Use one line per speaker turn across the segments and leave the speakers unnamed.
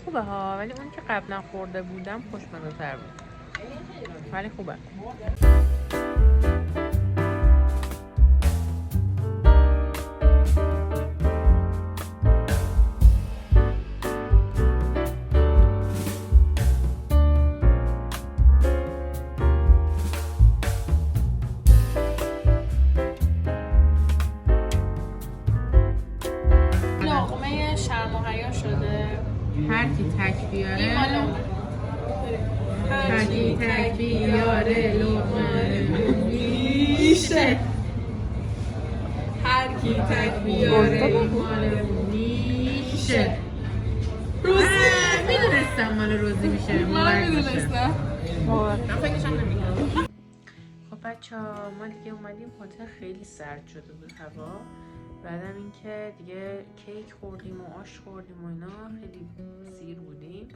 خوبه ها، ولی اون که قبلا خورده بودم خوشمزه تر بود، ولی خوبه. لقمه شرم و حیا شده، هر کی تک بیاره هر کی تک بیاره لقمه میشه، هر کی تک بیاره مال میشه. روزی میدونستم مال روزی میشه. من میدونستم، من فکرشم نمیکنم. خب بچه ها ما دیگه اومدیم هتل، خیلی سرد شده بود هوا، بعدم اینکه دیگه کیک خوردیم و آش خوردیم و اینا، خیلی سیر بودیم.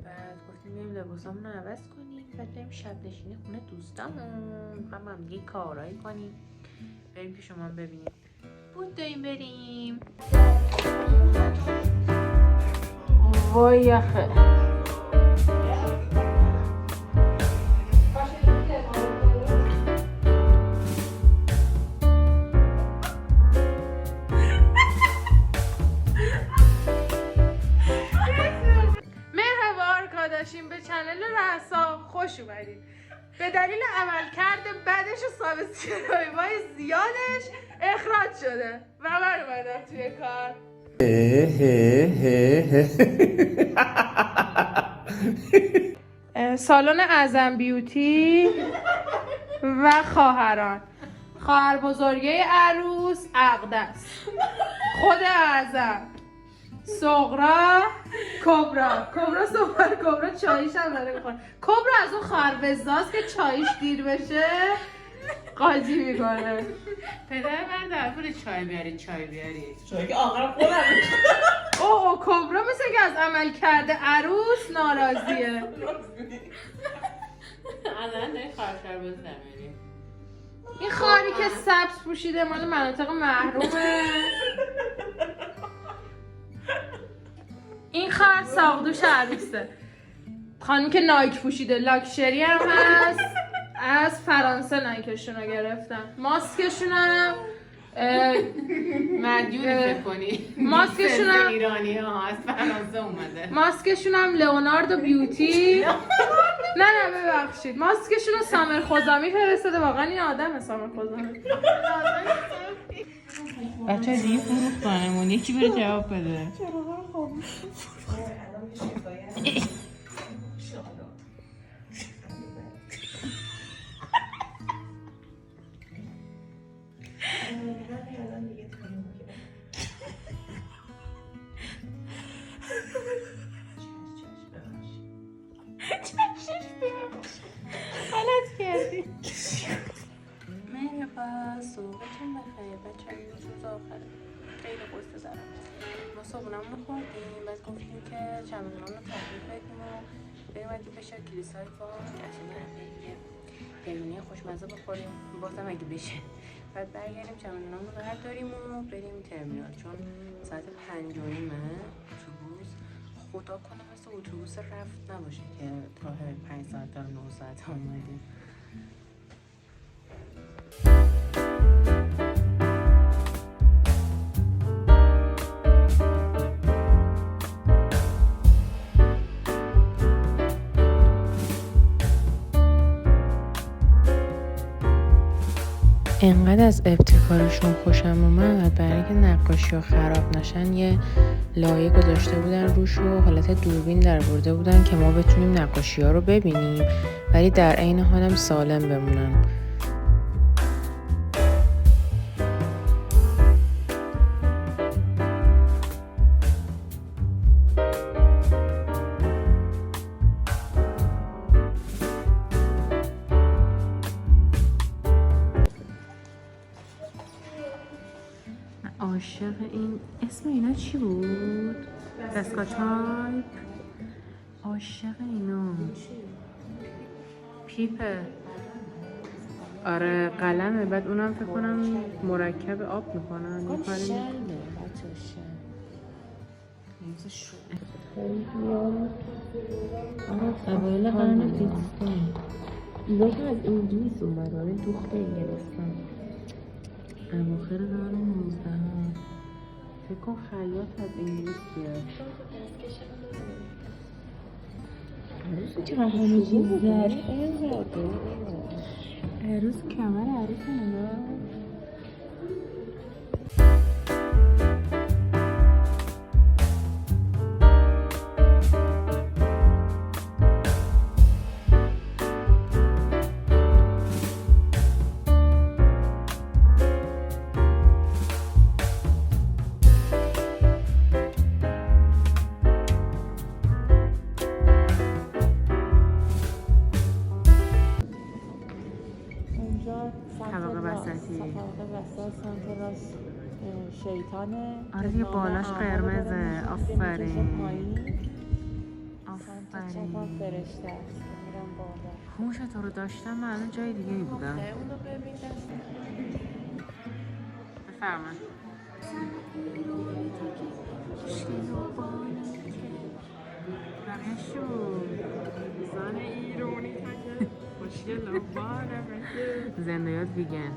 بعد گفتیم بریم لباسامون رو عوض کنیم، بعد بریم شب نشینی خونه دوستامون، هم دیگه کارایی کنیم، بریم که شما ببینیم. بود داریم بریم. وای یخه. به چنل رسا خوش اومدید. به دلیل عملکرد بدش و سابسکرایب‌های زیادش اخراج شده و من اومدم توی کار. سالن اعظم بیوتی و خواهران، خواهر بزرگه عروس اقدس، خود اعظم، صغرا، کبرا صغرا، کبرا چاییش هم داره میخوره. کبرا از اون خروزاست که چاییش دیر بشه قاضی میکنه. پدر من در پول چای بیاری چایی که آخر خودم اوه کبرا مثل که از عمل کرده عروس ناراضیه. الان داری خواهر بزنی. این خواهری که سبز پوشیده مال مناطق محرومه. این خواهر ساقدوش عروسه. خانم که نایک پوشیده، لاکشری هم هست، از فرانسه نایکشون رو گرفتم. ماسکشون هم مدیونی فکر کنی، ماسکشون هم ایرانی ها از فرانسه اومده. ماسکشون هم لئوناردو بیوتی. نه ببخشید، ماسکشون رو سامر خزامی فرستاده. واقعا این آدم سامر خزامی. بچه دیگه فروختانمون، یکی بره جواب بده. غلط کردی. مرحبا، صبحتون بخیر بچه ها. روز آخره خیلی قصه دارم. ما صبحونمون رو خوردیم، بعد گفتیم که چمدونامون رو تحویل بدیم و بریم اگه بشه کلیسای پاک پیرونی خوشمزه بخوریم، بازم اگه بشه. بعد برگردیم چمدونامون رو برداریم و بریم ترمینال، چون ساعت 5:30 اتوبوس. خدا کنه مثل اتوبوس رفت نباشه که راه 5 ساعت تا 9 ساعت آمدیم. انقدر از ابتکارشون خوشم اومد، برای اینکه نقاشی‌ها خراب نشن یه لایه گذاشته بودن روش و حالت دوربین در برده بودن که ما بتونیم نقاشی‌ها رو ببینیم ولی در عین حال هم سالم بمونن. عاشق این اسم اینا چی بود؟ دستگاه عاشق اینا پیپه. آره قلمه، بعد اونم فکر کنم مرکب آب میکنن. اوایل قرن 20
اینا که از انگلیس اومدن دوخت انگلستان
اواخر قرن 19 فکر کن خیاط از انگلیس بیاد.
عروس چرا همه چیز زرد
عروس کمر عروس نگاه.
طبقه وسط سمت راست شیطانه.
آره دیگه بالاش قرمزه. آفرین
سمت چپم فرشته است که میرم بالا.
هوش تو رو داشتم من الان جای دیگه ای بودم.
اونو ببین
بفرمایید. زن ایرانی تکه خوشگل زندیات ویگن.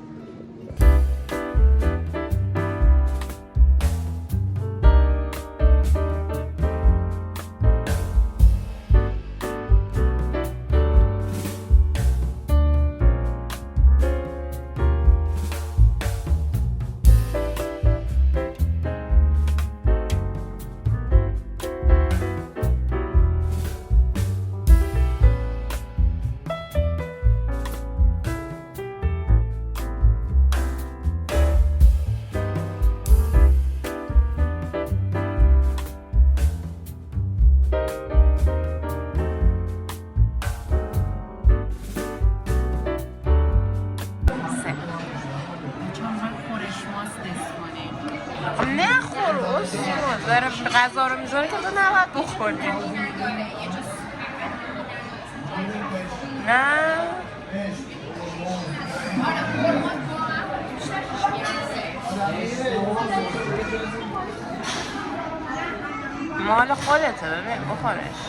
داره غذا رو میذاره که تو نباید بخوری. نه مال خودته ببین بخورش.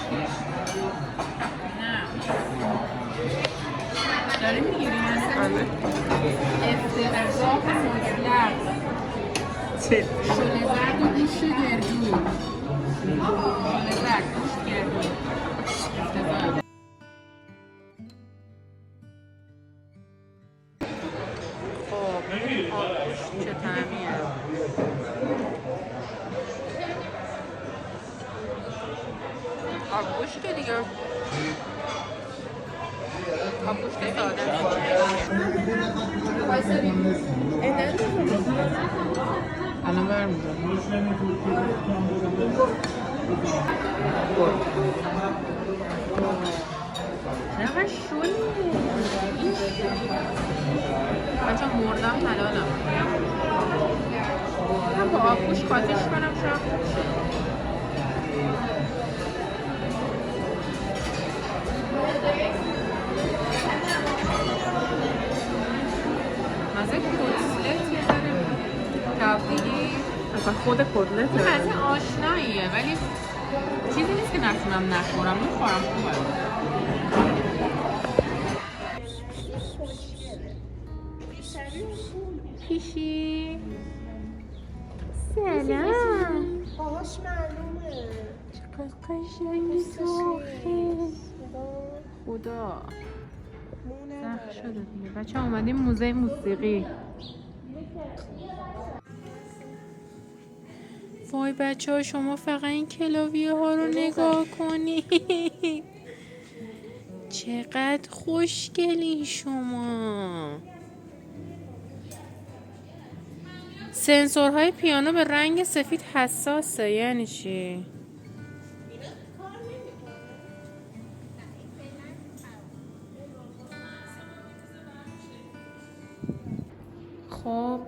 داری میگیری مثلا افتضاح مطلق شله زرد و گوشت گردو. شله زرد گوشت گردو افتضاح. خب آبگوشت چه طعمیه؟ آبگوشت که دیگه آبگوشت ساده الان برمیدارم. چقدر شویه بچه مردم حلالم. من با آبگوشت قاطیش کنم شاید خوب شد. مزه کتلت یه ذره کبدیگی اصلا خود کتلته. مزه آشناییه ولی چیزی نیست که نتونم نخورم. میخورم خوبه. پیشی سلام.
باهاش معلومه
چقدر قشنگی سرخی. خدا سخت شده دیگه. بچه اومدیم موزه موسیقی. وای بچه ها شما فقط این کلاویه ها رو نگاه کنید. چقدر خوشگلین شما. سنسورهای پیانو به رنگ سفید حساسه. یعنی چی؟ خب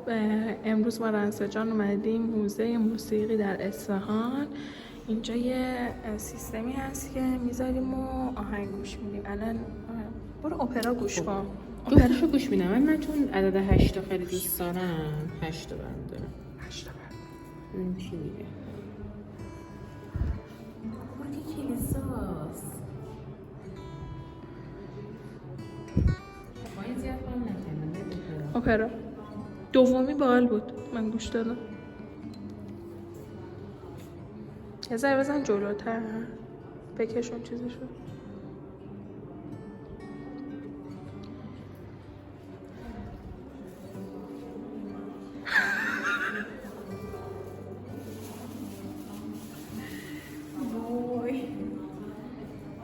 امروز با رنسه جان اومدیم موزه موسیقی در اصفهان. اینجا یه سیستمی هست که میذاریم و آهنگ گوش میدیم. الان برو اپرا گوش کن. اپراشو گوش میدم. من چون عدد 8 خیلی دوست دارم 8 بند دارم. 8 بند. چی میگه؟
اپرا دومی باحال بود، من گوش دادم. یه ذره بزن جلوتر، بکشون چیزشو.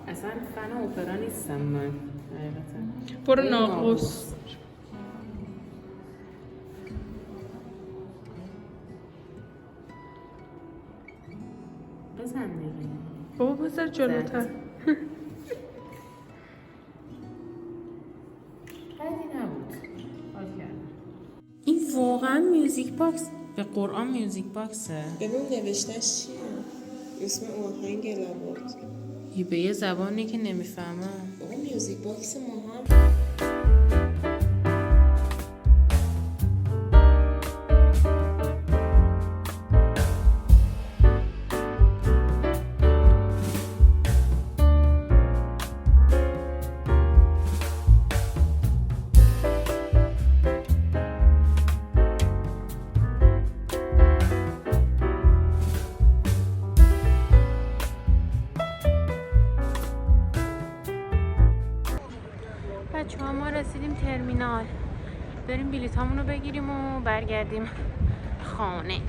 اصلا فن اپرا نیستم من حقیقتا.
برو ناقوس.
بزن دیگه
بابا بذار جلوتر.
بدی نبود. حال کردم. این واقعا میوزیک باکس به قرآن میوزیک باکسه.
ببین نوشتهش چیه؟ اسم آهنگ لبات.
به یه زبانی که نمیفهمم.
بابا میوزیک باکس ما هم
بچه‌ها ما رسیدیم ترمینال. بریم بلیطامونو بگیریم و برگردیم خانه.